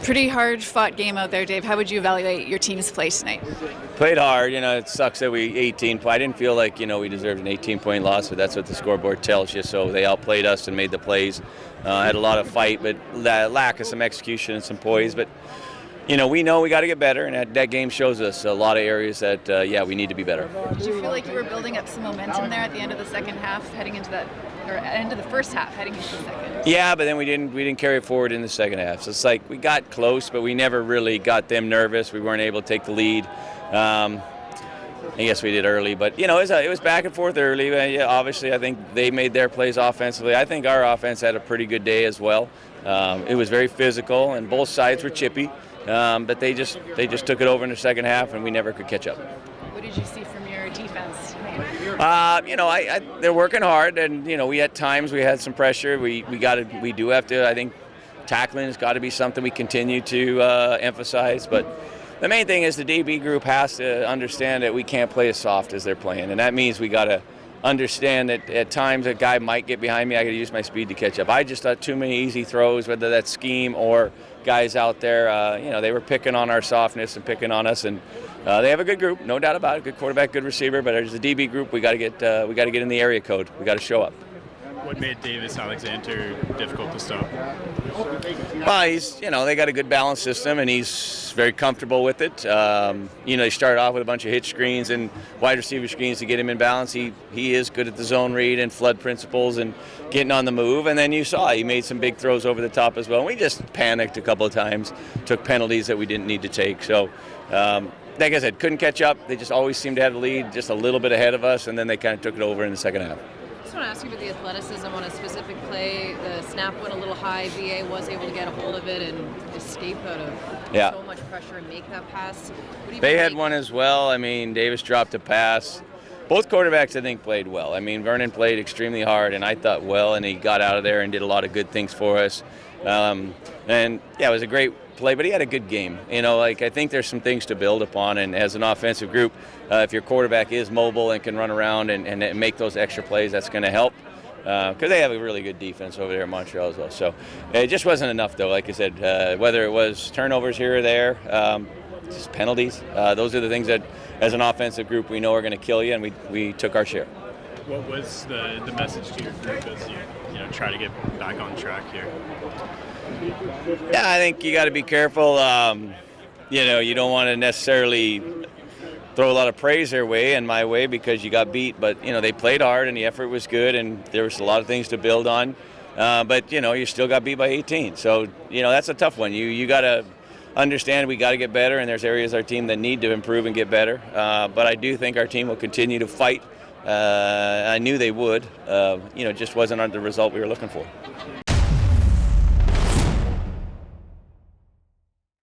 Pretty hard-fought game out there, Dave. How would you evaluate your team's play tonight? Played hard. It sucks that we 18. I didn't feel like we deserved an 18-point loss, but that's what the scoreboard tells you. So they outplayed us and made the plays. Had a lot of fight, but lack of some execution and some poise. But we know we got to get better, and that game shows us a lot of areas that we need to be better. Did you feel like you were building up some momentum there at the end of the second half, heading into that, or end of the first half, heading into the second? Yeah, but then we didn't carry it forward in the second half. So it's like we got close, but we never really got them nervous. We weren't able to take the lead. I guess we did early, but it was back and forth early. Yeah, obviously, I think they made their plays offensively. I think our offense had a pretty good day as well. It was very physical, and both sides were chippy. But they just took it over in the second half, and we never could catch up. What did you see from your defense? They're working hard, and we at times we had some pressure. We do have to. I think tackling has got to be something we continue to emphasize. But the main thing is the DB group has to understand that we can't play as soft as they're playing, and that means we got to understand that at times a guy might get behind me. I got to use my speed to catch up. I just thought too many easy throws, whether that's scheme or guys out there. They were picking on our softness and picking on us, and they have a good group, no doubt about it. Good quarterback, good receiver. But as a DB group, we got to get in the area code. We got to show up. What made Davis Alexander difficult to stop? Well, they got a good balance system, and he's very comfortable with it. They started off with a bunch of hitch screens and wide receiver screens to get him in balance. He is good at the zone read and flood principles and getting on the move. And then you saw he made some big throws over the top as well. And we just panicked a couple of times, took penalties that we didn't need to take. So, like I said, couldn't catch up. They just always seemed to have the lead just a little bit ahead of us, and then they kind of took it over in the second half. I just want to ask you about the athleticism on a specific play. The snap went a little high. VA was able to get a hold of it and escape out of so much pressure and make that pass. They had one as well. Davis dropped a pass. Both quarterbacks, I think, played well. Vernon played extremely hard, and I thought well, and he got out of there and did a lot of good things for us. It was a great play, but he had a good game. I think there's some things to build upon, and as an offensive group, if your quarterback is mobile and can run around and make those extra plays, that's going to help. Because they have a really good defense over there in Montreal as well. So it just wasn't enough, though. Like I said, whether it was turnovers here or there, just penalties, those are the things that, as an offensive group, we know are going to kill you, and we took our share. What was the message to your group as you try to get back on track here? Yeah, I think you got to be careful. You don't want to necessarily throw a lot of praise their way and my way because you got beat. But, they played hard and the effort was good and there was a lot of things to build on. But, you still got beat by 18. So, that's a tough one. You got to understand we got to get better, and there's areas of our team that need to improve and get better. But I do think our team will continue to fight. I knew they would. Just wasn't the result we were looking for.